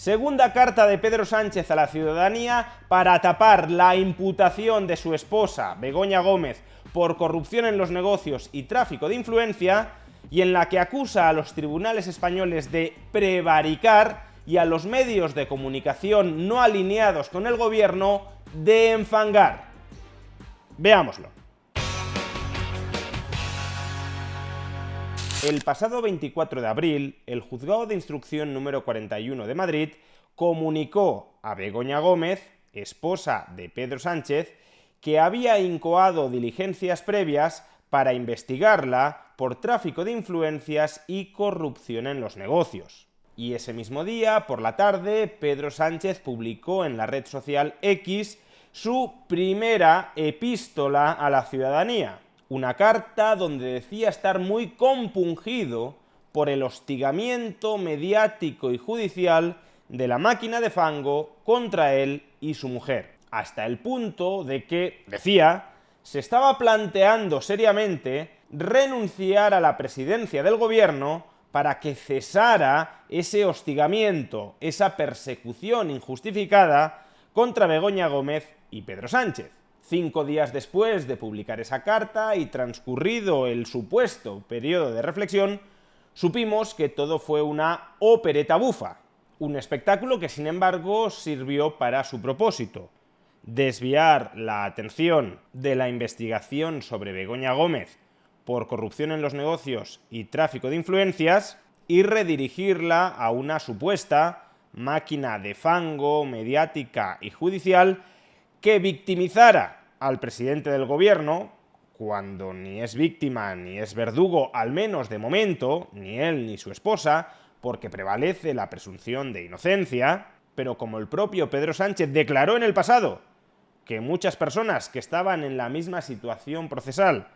Segunda carta de Pedro Sánchez a la ciudadanía para tapar la imputación de su esposa, Begoña Gómez, por corrupción en los negocios y tráfico de influencia, y en la que acusa a los tribunales españoles de prevaricar y a los medios de comunicación no alineados con el gobierno de enfangar. Veámoslo. El pasado 24 de abril, el Juzgado de Instrucción número 41 de Madrid comunicó a Begoña Gómez, esposa de Pedro Sánchez, que había incoado diligencias previas para investigarla por tráfico de influencias y corrupción en los negocios. Y ese mismo día, por la tarde, Pedro Sánchez publicó en la red social X su primera epístola a la ciudadanía. Una carta donde decía estar muy compungido por el hostigamiento mediático y judicial de la máquina de fango contra él y su mujer, hasta el punto de que, decía, se estaba planteando seriamente renunciar a la presidencia del gobierno para que cesara ese hostigamiento, esa persecución injustificada contra Begoña Gómez y Pedro Sánchez. 5 días después de publicar esa carta y transcurrido el supuesto periodo de reflexión, supimos que todo fue una opereta bufa, un espectáculo que sin embargo sirvió para su propósito: desviar la atención de la investigación sobre Begoña Gómez por corrupción en los negocios y tráfico de influencias y redirigirla a una supuesta máquina de fango mediática y judicial que victimizara al presidente del gobierno, cuando ni es víctima ni es verdugo, al menos de momento, ni él ni su esposa, porque prevalece la presunción de inocencia, pero como el propio Pedro Sánchez declaró en el pasado que muchas personas que estaban en la misma situación procesal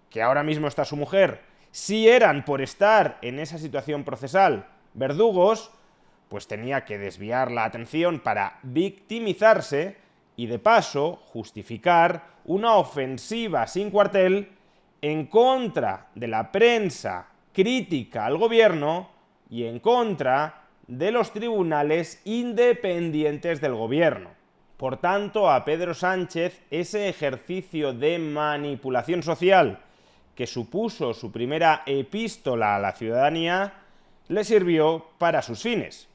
que ahora mismo está su mujer, si eran por estar en esa situación procesal verdugos, pues tenía que desviar la atención para victimizarse y de paso justificar una ofensiva sin cuartel en contra de la prensa crítica al gobierno y en contra de los tribunales independientes del gobierno. Por tanto, a Pedro Sánchez ese ejercicio de manipulación social que supuso su primera epístola a la ciudadanía le sirvió para sus fines.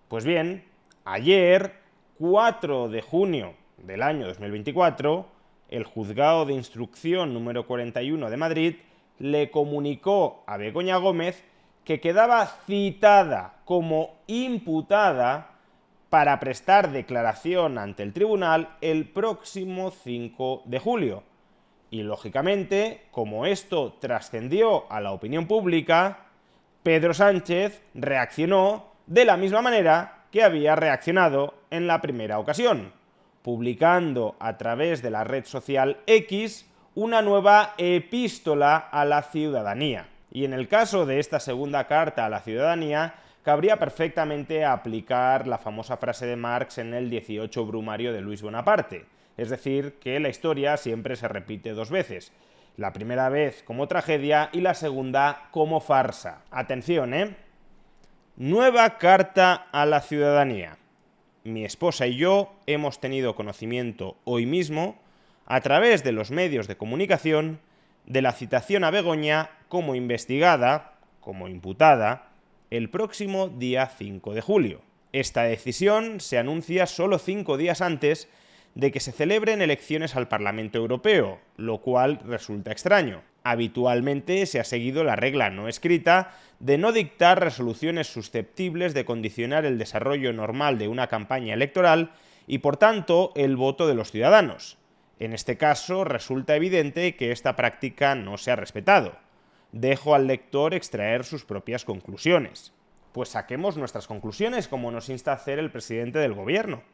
Pues bien, ayer, 4 de junio del año 2024, el Juzgado de Instrucción número 41 de Madrid le comunicó a Begoña Gómez que quedaba citada como imputada para prestar declaración ante el tribunal el próximo 5 de julio. Y lógicamente, como esto trascendió a la opinión pública, Pedro Sánchez reaccionó de la misma manera que había reaccionado en la primera ocasión, publicando a través de la red social X una nueva epístola a la ciudadanía. Y en el caso de esta segunda carta a la ciudadanía, cabría perfectamente aplicar la famosa frase de Marx en el 18 Brumario de Luis Bonaparte, es decir, que la historia siempre se repite 2 veces, la primera vez como tragedia y la segunda como farsa. Atención, Nueva carta a la ciudadanía. Mi esposa y yo hemos tenido conocimiento hoy mismo, a través de los medios de comunicación, de la citación a Begoña como investigada, como imputada, el próximo día 5 de julio. Esta decisión se anuncia solo 5 días antes de que se celebren elecciones al Parlamento Europeo, lo cual resulta extraño. Habitualmente se ha seguido la regla no escrita de no dictar resoluciones susceptibles de condicionar el desarrollo normal de una campaña electoral y, por tanto, el voto de los ciudadanos. En este caso, resulta evidente que esta práctica no se ha respetado. Dejo al lector extraer sus propias conclusiones. Pues saquemos nuestras conclusiones, como nos insta a hacer el presidente del gobierno.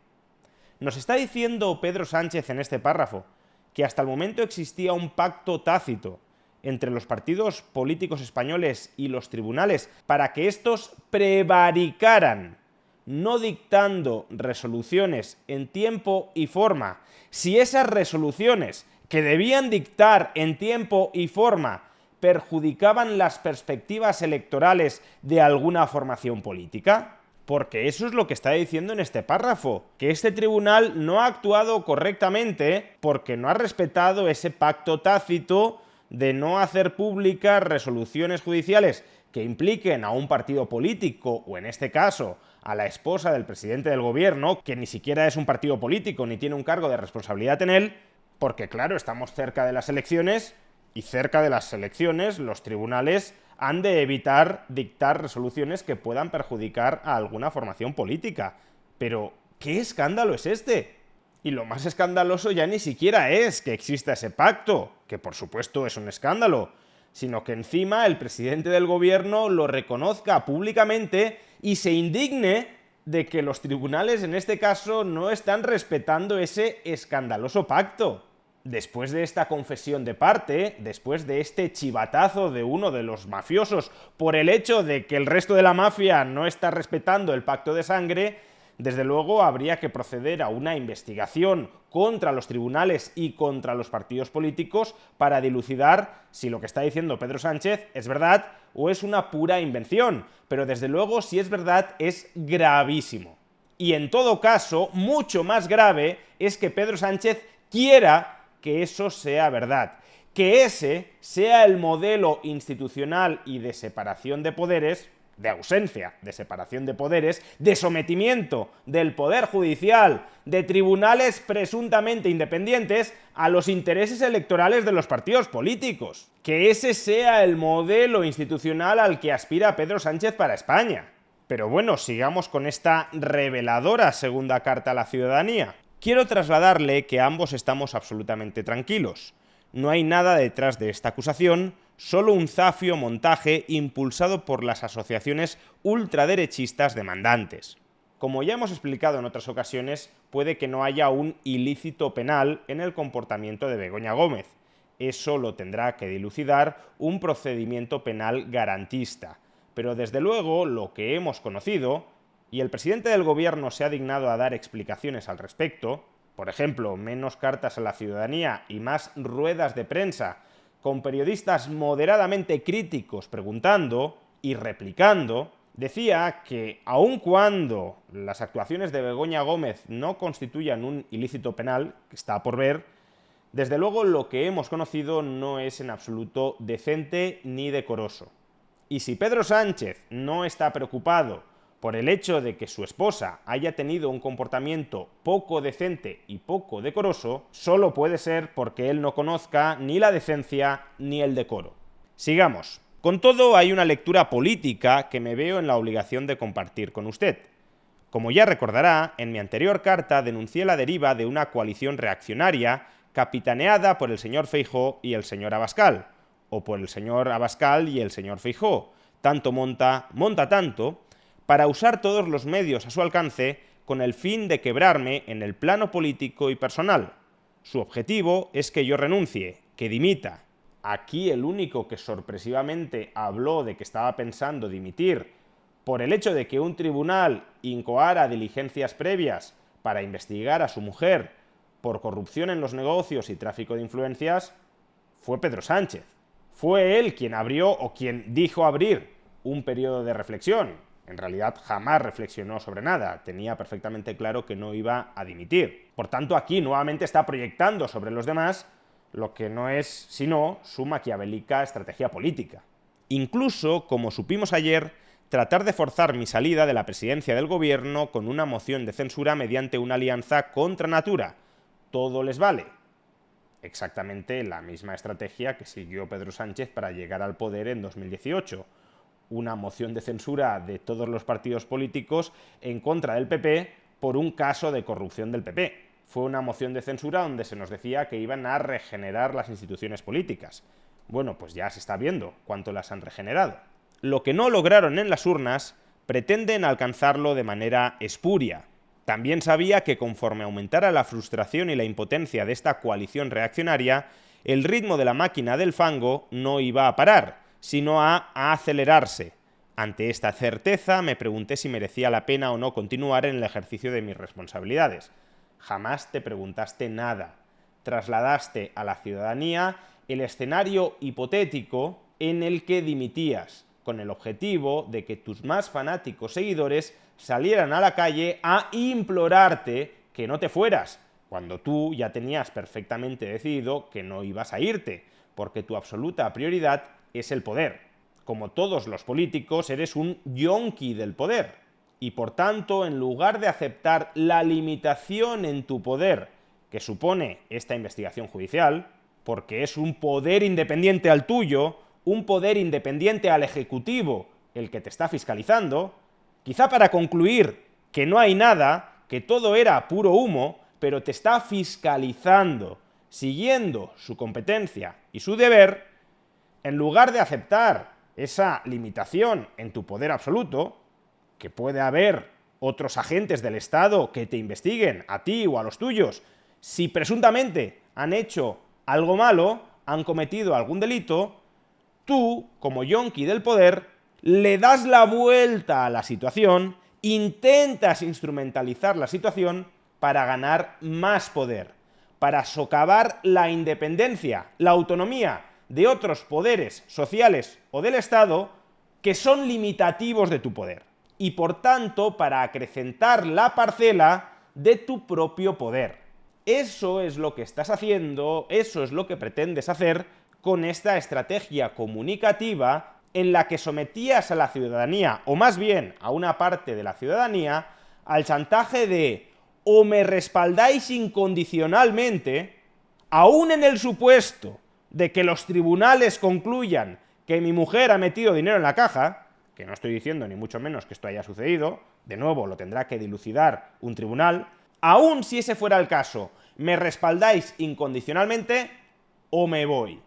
Nos está diciendo Pedro Sánchez en este párrafo que hasta el momento existía un pacto tácito entre los partidos políticos españoles y los tribunales para que estos prevaricaran, no dictando resoluciones en tiempo y forma. Si esas resoluciones que debían dictar en tiempo y forma perjudicaban las perspectivas electorales de alguna formación política. porque eso es lo que está diciendo en este párrafo, que este tribunal no ha actuado correctamente porque no ha respetado ese pacto tácito de no hacer públicas resoluciones judiciales que impliquen a un partido político, o en este caso a la esposa del presidente del gobierno, que ni siquiera es un partido político ni tiene un cargo de responsabilidad en él, porque claro, estamos cerca de las elecciones y cerca de las elecciones los tribunales han de evitar dictar resoluciones que puedan perjudicar a alguna formación política. Pero, ¿qué escándalo es este? Y lo más escandaloso ya ni siquiera es que exista ese pacto, que por supuesto es un escándalo, sino que encima el presidente del gobierno lo reconozca públicamente y se indigne de que los tribunales en este caso no están respetando ese escandaloso pacto. Después de esta confesión de parte, después de este chivatazo de uno de los mafiosos por el hecho de que el resto de la mafia no está respetando el pacto de sangre, desde luego habría que proceder a una investigación contra los tribunales y contra los partidos políticos para dilucidar si lo que está diciendo Pedro Sánchez es verdad o es una pura invención. Pero desde luego, si es verdad, es gravísimo. Y en todo caso, mucho más grave es que Pedro Sánchez quiera que eso sea verdad, que ese sea el modelo institucional y de separación de poderes, de ausencia de separación de poderes, de sometimiento del Poder Judicial, de tribunales presuntamente independientes a los intereses electorales de los partidos políticos. Que ese sea el modelo institucional al que aspira Pedro Sánchez para España. Pero bueno, sigamos con esta reveladora segunda carta a la ciudadanía. Quiero trasladarle que ambos estamos absolutamente tranquilos. No hay nada detrás de esta acusación, solo un zafio montaje impulsado por las asociaciones ultraderechistas demandantes. Como ya hemos explicado en otras ocasiones, puede que no haya un ilícito penal en el comportamiento de Begoña Gómez. Eso lo tendrá que dilucidar un procedimiento penal garantista. Pero desde luego lo que hemos conocido, y el presidente del gobierno se ha dignado a dar explicaciones al respecto, por ejemplo, menos cartas a la ciudadanía y más ruedas de prensa con periodistas moderadamente críticos preguntando y replicando, decía que aun cuando las actuaciones de Begoña Gómez no constituyan un ilícito penal, que está por ver, desde luego lo que hemos conocido no es en absoluto decente ni decoroso. Y si Pedro Sánchez no está preocupado por el hecho de que su esposa haya tenido un comportamiento poco decente y poco decoroso, solo puede ser porque él no conozca ni la decencia ni el decoro. Sigamos. Con todo, hay una lectura política que me veo en la obligación de compartir con usted. Como ya recordará, en mi anterior carta denuncié la deriva de una coalición reaccionaria capitaneada por el señor Feijóo y el señor Abascal, o por el señor Abascal y el señor Feijóo. Tanto monta tanto, para usar todos los medios a su alcance con el fin de quebrarme en el plano político y personal. Su objetivo es que yo renuncie, que dimita. Aquí el único que sorpresivamente habló de que estaba pensando dimitir por el hecho de que un tribunal incoara diligencias previas para investigar a su mujer por corrupción en los negocios y tráfico de influencias, fue Pedro Sánchez. Fue él quien abrió o quien dijo abrir un periodo de reflexión. En realidad jamás reflexionó sobre nada, tenía perfectamente claro que no iba a dimitir. Por tanto, aquí nuevamente está proyectando sobre los demás lo que no es sino su maquiavélica estrategia política. Incluso, como supimos ayer, tratar de forzar mi salida de la presidencia del gobierno con una moción de censura mediante una alianza contra natura. Todo les vale. Exactamente la misma estrategia que siguió Pedro Sánchez para llegar al poder en 2018. Una moción de censura de todos los partidos políticos en contra del PP por un caso de corrupción del PP. Fue una moción de censura donde se nos decía que iban a regenerar las instituciones políticas. Bueno, pues ya se está viendo cuánto las han regenerado. Lo que no lograron en las urnas, pretenden alcanzarlo de manera espuria. También sabía que conforme aumentara la frustración y la impotencia de esta coalición reaccionaria, el ritmo de la máquina del fango no iba a parar, sino a acelerarse. Ante esta certeza me pregunté si merecía la pena o no continuar en el ejercicio de mis responsabilidades. Jamás te preguntaste nada. Trasladaste a la ciudadanía el escenario hipotético en el que dimitías, con el objetivo de que tus más fanáticos seguidores salieran a la calle a implorarte que no te fueras, cuando tú ya tenías perfectamente decidido que no ibas a irte, porque tu absoluta prioridad es el poder. Como todos los políticos, eres un yonki del poder. Y por tanto, en lugar de aceptar la limitación en tu poder que supone esta investigación judicial, porque es un poder independiente al tuyo, un poder independiente al Ejecutivo, el que te está fiscalizando, quizá para concluir que no hay nada, que todo era puro humo, pero te está fiscalizando, siguiendo su competencia y su deber, en lugar de aceptar esa limitación en tu poder absoluto, que puede haber otros agentes del Estado que te investiguen, a ti o a los tuyos, si presuntamente han hecho algo malo, han cometido algún delito, tú, como yonki del poder, le das la vuelta a la situación, intentas instrumentalizar la situación para ganar más poder, para socavar la independencia, la autonomía de otros poderes sociales o del Estado que son limitativos de tu poder, y por tanto para acrecentar la parcela de tu propio poder. Eso es lo que estás haciendo, eso es lo que pretendes hacer con esta estrategia comunicativa en la que sometías a la ciudadanía, o más bien a una parte de la ciudadanía, al chantaje de o me respaldáis incondicionalmente, aún en el supuesto de que los tribunales concluyan que mi mujer ha metido dinero en la caja, que no estoy diciendo ni mucho menos que esto haya sucedido, de nuevo lo tendrá que dilucidar un tribunal, aún si ese fuera el caso, me respaldáis incondicionalmente o me voy.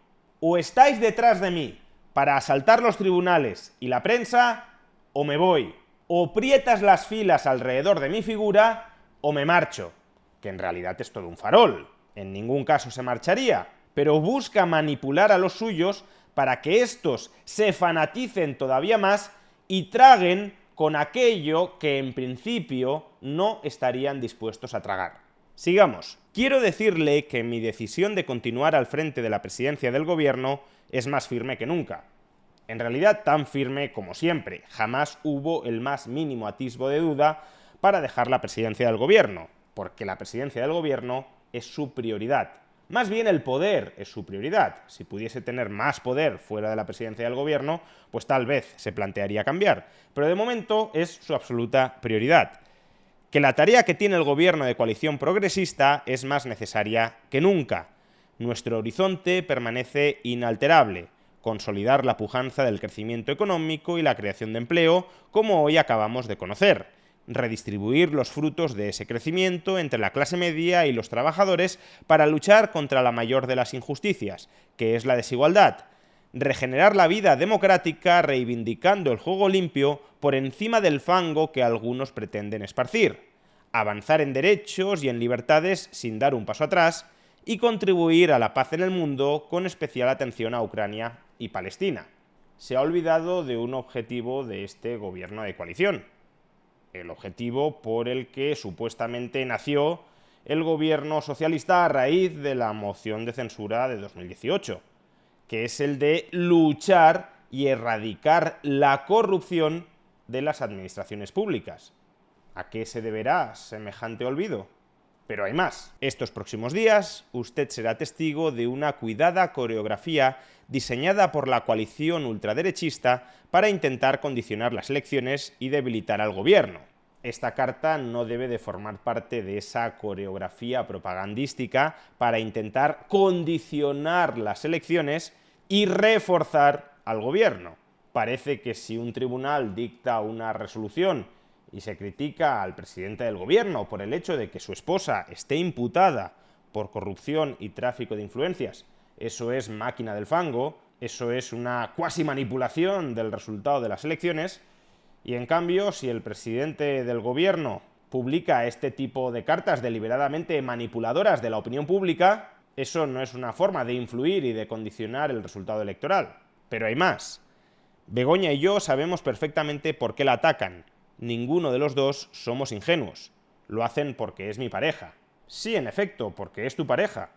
O estáis detrás de mí para asaltar los tribunales y la prensa, o me voy. O aprietas las filas alrededor de mi figura, o me marcho. Que en realidad es todo un farol. En ningún caso se marcharía, pero busca manipular a los suyos para que estos se fanaticen todavía más y traguen con aquello que en principio no estarían dispuestos a tragar. Sigamos. Quiero decirle que mi decisión de continuar al frente de la presidencia del gobierno es más firme que nunca. En realidad tan firme como siempre. Jamás hubo el más mínimo atisbo de duda para dejar la presidencia del gobierno, porque la presidencia del gobierno es su prioridad. Más bien el poder es su prioridad. Si pudiese tener más poder fuera de la presidencia del gobierno, pues tal vez se plantearía cambiar. Pero de momento es su absoluta prioridad. Que la tarea que tiene el gobierno de coalición progresista es más necesaria que nunca. Nuestro horizonte permanece inalterable: consolidar la pujanza del crecimiento económico y la creación de empleo, como hoy acabamos de conocer. Redistribuir los frutos de ese crecimiento entre la clase media y los trabajadores para luchar contra la mayor de las injusticias, que es la desigualdad. Regenerar la vida democrática reivindicando el juego limpio por encima del fango que algunos pretenden esparcir. Avanzar en derechos y en libertades sin dar un paso atrás y contribuir a la paz en el mundo con especial atención a Ucrania y Palestina. Se ha olvidado de un objetivo de este gobierno de coalición. El objetivo por el que supuestamente nació el gobierno socialista a raíz de la moción de censura de 2018, que es el de luchar y erradicar la corrupción de las administraciones públicas. ¿A qué se deberá semejante olvido? Pero hay más. Estos próximos días, usted será testigo de una cuidada coreografía diseñada por la coalición ultraderechista para intentar condicionar las elecciones y debilitar al gobierno. Esta carta no debe de formar parte de esa coreografía propagandística para intentar condicionar las elecciones y reforzar al gobierno. Parece que si un tribunal dicta una resolución y se critica al presidente del gobierno por el hecho de que su esposa esté imputada por corrupción y tráfico de influencias, eso es máquina del fango, eso es una cuasi manipulación del resultado de las elecciones, y en cambio, si el presidente del gobierno publica este tipo de cartas deliberadamente manipuladoras de la opinión pública, eso no es una forma de influir y de condicionar el resultado electoral. Pero hay más. Begoña y yo sabemos perfectamente por qué la atacan. Ninguno de los dos somos ingenuos. Lo hacen porque es mi pareja. Sí, en efecto, porque es tu pareja.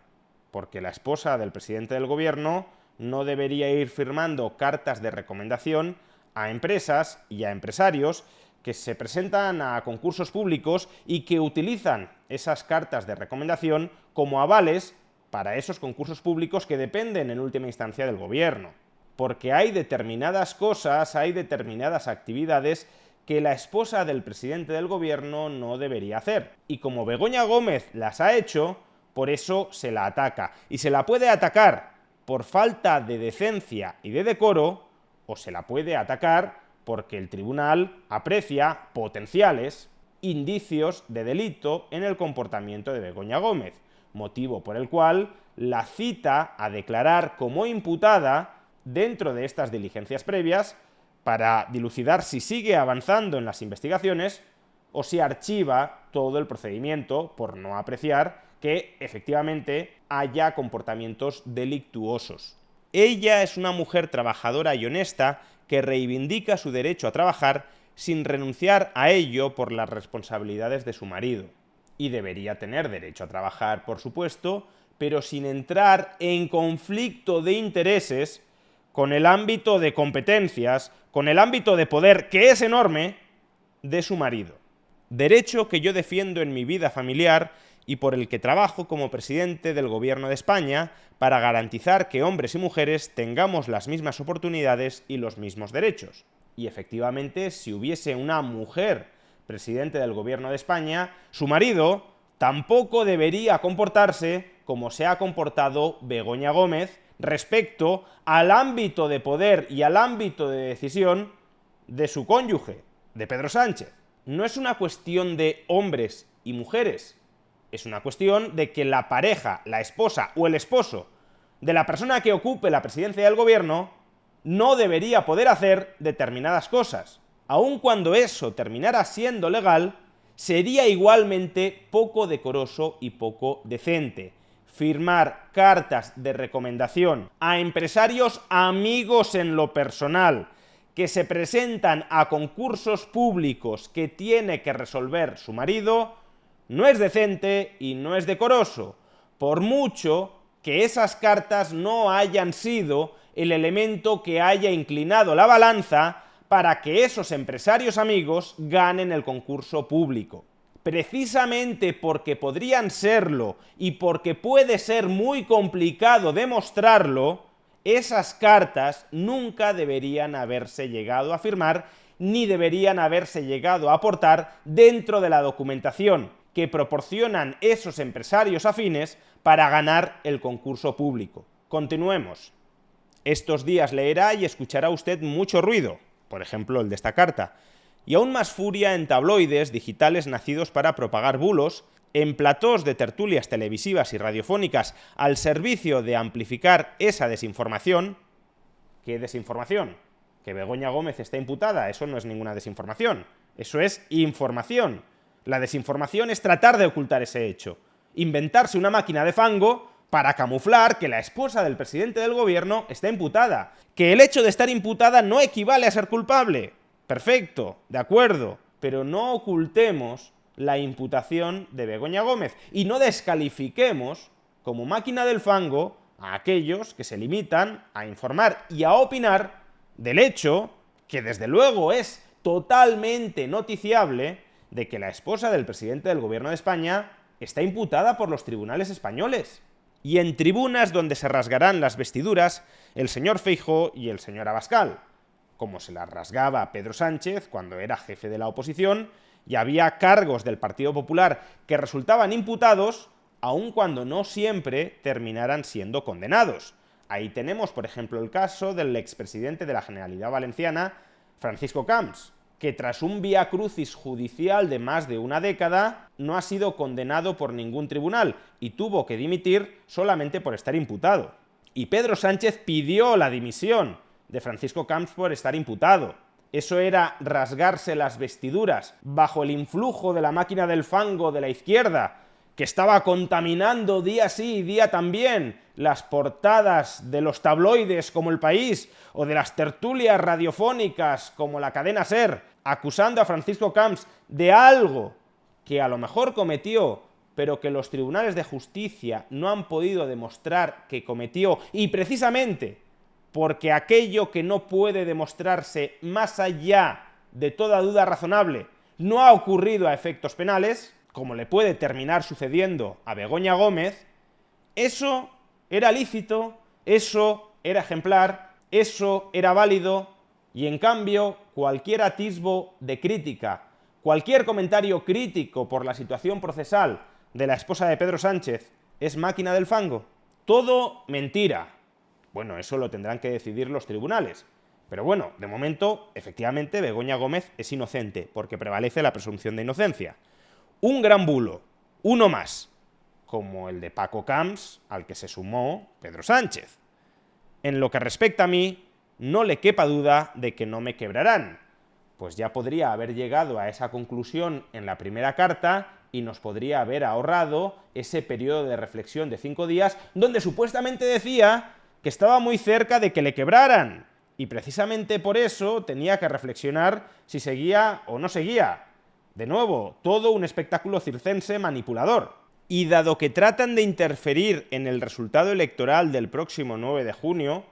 Porque la esposa del presidente del gobierno no debería ir firmando cartas de recomendación a empresas y a empresarios que se presentan a concursos públicos y que utilizan esas cartas de recomendación como avales para esos concursos públicos que dependen en última instancia del gobierno. Porque hay determinadas cosas, hay determinadas actividades que la esposa del presidente del gobierno no debería hacer. Y como Begoña Gómez las ha hecho, por eso se la ataca. Y se la puede atacar por falta de decencia y de decoro, o se la puede atacar porque el tribunal aprecia potenciales indicios de delito en el comportamiento de Begoña Gómez, motivo por el cual la cita a declarar como imputada dentro de estas diligencias previas para dilucidar si sigue avanzando en las investigaciones o si archiva todo el procedimiento por no apreciar que efectivamente haya comportamientos delictuosos. Ella es una mujer trabajadora y honesta que reivindica su derecho a trabajar sin renunciar a ello por las responsabilidades de su marido. Y debería tener derecho a trabajar, por supuesto, pero sin entrar en conflicto de intereses con el ámbito de competencias, con el ámbito de poder, que es enorme, de su marido. Derecho que yo defiendo en mi vida familiar y por el que trabajo como presidente del Gobierno de España para garantizar que hombres y mujeres tengamos las mismas oportunidades y los mismos derechos. Y efectivamente, si hubiese una mujer presidente del Gobierno de España, su marido tampoco debería comportarse como se ha comportado Begoña Gómez respecto al ámbito de poder y al ámbito de decisión de su cónyuge, de Pedro Sánchez. No es una cuestión de hombres y mujeres, es una cuestión de que la pareja, la esposa o el esposo de la persona que ocupe la presidencia del gobierno no debería poder hacer determinadas cosas. Aun cuando eso terminara siendo legal, sería igualmente poco decoroso y poco decente firmar cartas de recomendación a empresarios amigos en lo personal que se presentan a concursos públicos que tiene que resolver su marido. No es decente y no es decoroso, por mucho que esas cartas no hayan sido el elemento que haya inclinado la balanza para que esos empresarios amigos ganen el concurso público. Precisamente porque podrían serlo y porque puede ser muy complicado demostrarlo, esas cartas nunca deberían haberse llegado a firmar ni deberían haberse llegado a aportar dentro de la documentación que proporcionan esos empresarios afines para ganar el concurso público. Continuemos. Estos días leerá y escuchará usted mucho ruido, por ejemplo el de esta carta, y aún más furia en tabloides digitales nacidos para propagar bulos, en platós de tertulias televisivas y radiofónicas al servicio de amplificar esa desinformación. ¿Qué desinformación? Que Begoña Gómez está imputada, eso no es ninguna desinformación, eso es información. La desinformación es tratar de ocultar ese hecho, inventarse una máquina de fango para camuflar que la esposa del presidente del gobierno está imputada, que el hecho de estar imputada no equivale a ser culpable. Perfecto, de acuerdo, pero no ocultemos la imputación de Begoña Gómez y no descalifiquemos como máquina del fango a aquellos que se limitan a informar y a opinar del hecho, que desde luego es totalmente noticiable, de que la esposa del presidente del gobierno de España está imputada por los tribunales españoles. Y en tribunas donde se rasgarán las vestiduras el señor Feijóo y el señor Abascal, como se las rasgaba Pedro Sánchez cuando era jefe de la oposición y había cargos del Partido Popular que resultaban imputados, aun cuando no siempre terminaran siendo condenados. Ahí tenemos, por ejemplo, el caso del expresidente de la Generalidad Valenciana, Francisco Camps, que tras un vía crucis judicial de más de una década no ha sido condenado por ningún tribunal y tuvo que dimitir solamente por estar imputado. Y Pedro Sánchez pidió la dimisión de Francisco Camps por estar imputado. Eso era rasgarse las vestiduras bajo el influjo de la máquina del fango de la izquierda, que estaba contaminando día sí y día también las portadas de los tabloides como El País o de las tertulias radiofónicas como la cadena SER, acusando a Francisco Camps de algo que a lo mejor cometió, pero que los tribunales de justicia no han podido demostrar que cometió, y precisamente porque aquello que no puede demostrarse más allá de toda duda razonable no ha ocurrido a efectos penales, como le puede terminar sucediendo a Begoña Gómez, eso era lícito, eso era ejemplar, eso era válido, y en cambio cualquier atisbo de crítica, cualquier comentario crítico por la situación procesal de la esposa de Pedro Sánchez es máquina del fango. Todo mentira. Bueno, eso lo tendrán que decidir los tribunales. Pero bueno, de momento, efectivamente, Begoña Gómez es inocente, porque prevalece la presunción de inocencia. Un gran bulo, uno más, como el de Paco Camps, al que se sumó Pedro Sánchez. En lo que respecta a mí, no le quepa duda de que no me quebrarán, pues ya podría haber llegado a esa conclusión en la primera carta y nos podría haber ahorrado ese periodo de reflexión de 5 días donde supuestamente decía que estaba muy cerca de que le quebraran, y precisamente por eso tenía que reflexionar si seguía o no seguía. De nuevo, todo un espectáculo circense manipulador. Y dado que tratan de interferir en el resultado electoral del próximo 9 de junio,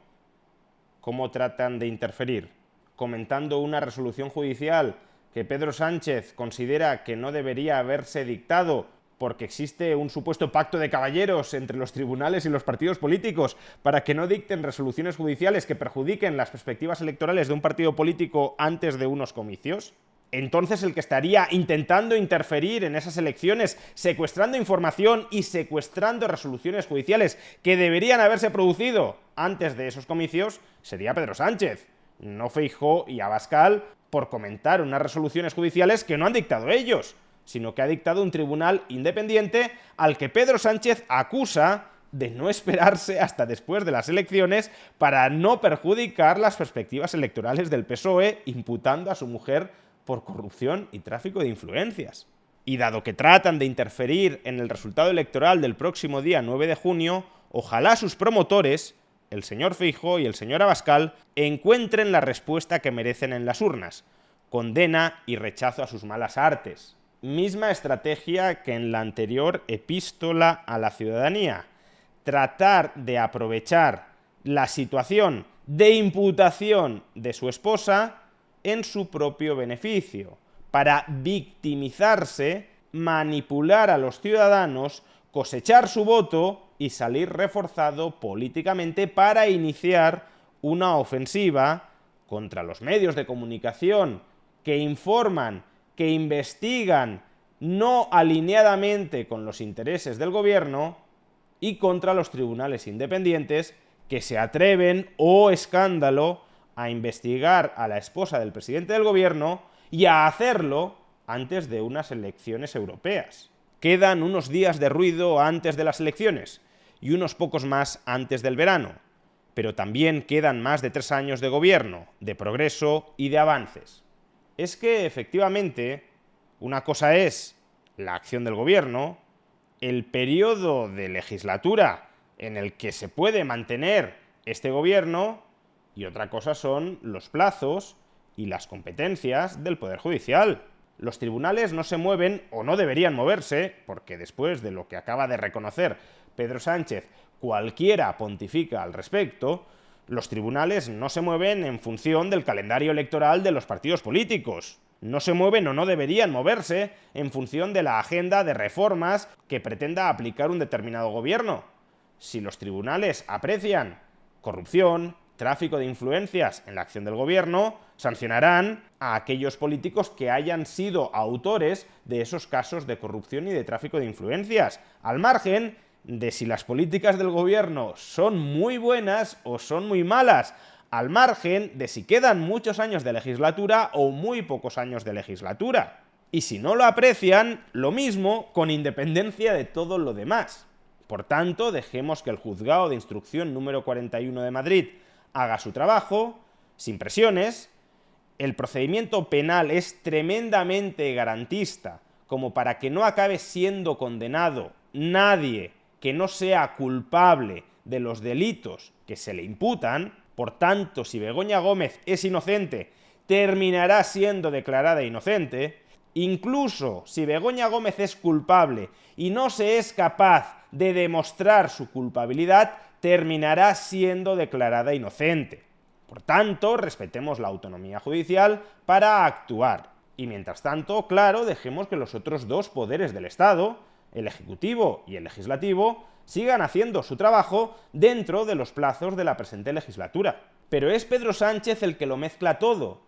¿cómo tratan de interferir? Comentando una resolución judicial que Pedro Sánchez considera que no debería haberse dictado porque existe un supuesto pacto de caballeros entre los tribunales y los partidos políticos para que no dicten resoluciones judiciales que perjudiquen las perspectivas electorales de un partido político antes de unos comicios. Entonces el que estaría intentando interferir en esas elecciones, secuestrando información y secuestrando resoluciones judiciales que deberían haberse producido antes de esos comicios, sería Pedro Sánchez, no Feijóo y Abascal, por comentar unas resoluciones judiciales que no han dictado ellos, sino que ha dictado un tribunal independiente al que Pedro Sánchez acusa de no esperarse hasta después de las elecciones para no perjudicar las perspectivas electorales del PSOE, imputando a su mujer por corrupción y tráfico de influencias. Y dado que tratan de interferir en el resultado electoral del próximo día 9 de junio, ojalá sus promotores, el señor Feijóo y el señor Abascal, encuentren la respuesta que merecen en las urnas: condena y rechazo a sus malas artes. Misma estrategia que en la anterior epístola a la ciudadanía: tratar de aprovechar la situación de imputación de su esposa en su propio beneficio, para victimizarse, manipular a los ciudadanos, cosechar su voto y salir reforzado políticamente para iniciar una ofensiva contra los medios de comunicación que informan, que investigan no alineadamente con los intereses del gobierno, y contra los tribunales independientes que se atreven, oh escándalo, a investigar a la esposa del presidente del gobierno y a hacerlo antes de unas elecciones europeas. Quedan unos días de ruido antes de las elecciones y unos pocos más antes del verano, pero también quedan más de 3 años de gobierno, de progreso y de avances. Es que, efectivamente, una cosa es la acción del gobierno, el periodo de legislatura en el que se puede mantener este gobierno, y otra cosa son los plazos y las competencias del Poder Judicial. Los tribunales no se mueven, o no deberían moverse, porque después de lo que acaba de reconocer Pedro Sánchez, cualquiera pontifica al respecto. Los tribunales no se mueven en función del calendario electoral de los partidos políticos. No se mueven, o no deberían moverse, en función de la agenda de reformas que pretenda aplicar un determinado gobierno. Si los tribunales aprecian corrupción, tráfico de influencias en la acción del gobierno, sancionarán a aquellos políticos que hayan sido autores de esos casos de corrupción y de tráfico de influencias, al margen de si las políticas del gobierno son muy buenas o son muy malas, al margen de si quedan muchos años de legislatura o muy pocos años de legislatura. Y si no lo aprecian, lo mismo, con independencia de todo lo demás. Por tanto, dejemos que el Juzgado de Instrucción número 41 de Madrid haga su trabajo, sin presiones. El procedimiento penal es tremendamente garantista, como para que no acabe siendo condenado nadie que no sea culpable de los delitos que se le imputan. Por tanto, si Begoña Gómez es inocente, terminará siendo declarada inocente. Incluso si Begoña Gómez es culpable y no se es capaz de demostrar su culpabilidad, terminará siendo declarada inocente. Por tanto, respetemos la autonomía judicial para actuar. Y mientras tanto, claro, dejemos que los otros dos poderes del Estado, el Ejecutivo y el Legislativo, sigan haciendo su trabajo dentro de los plazos de la presente legislatura. Pero es Pedro Sánchez el que lo mezcla todo.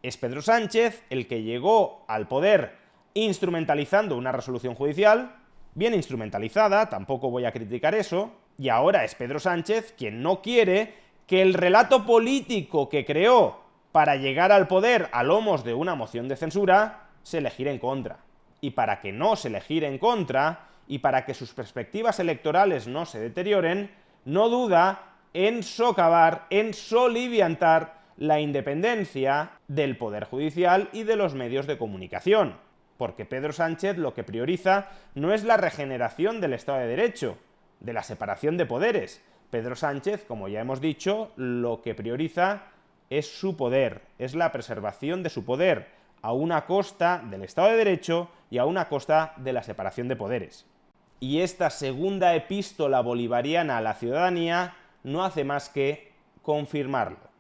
Es Pedro Sánchez el que llegó al poder instrumentalizando una resolución judicial, bien instrumentalizada, tampoco voy a criticar eso, y ahora es Pedro Sánchez quien no quiere que el relato político que creó para llegar al poder a lomos de una moción de censura se le gire en contra. Y para que no se le gire en contra, y para que sus perspectivas electorales no se deterioren, no duda en socavar, en soliviantar la independencia del Poder Judicial y de los medios de comunicación. Porque Pedro Sánchez lo que prioriza no es la regeneración del Estado de Derecho, de la separación de poderes. Pedro Sánchez, como ya hemos dicho, lo que prioriza es su poder, es la preservación de su poder, a una costa del Estado de Derecho y a una costa de la separación de poderes. Y esta segunda epístola bolivariana a la ciudadanía no hace más que confirmarlo.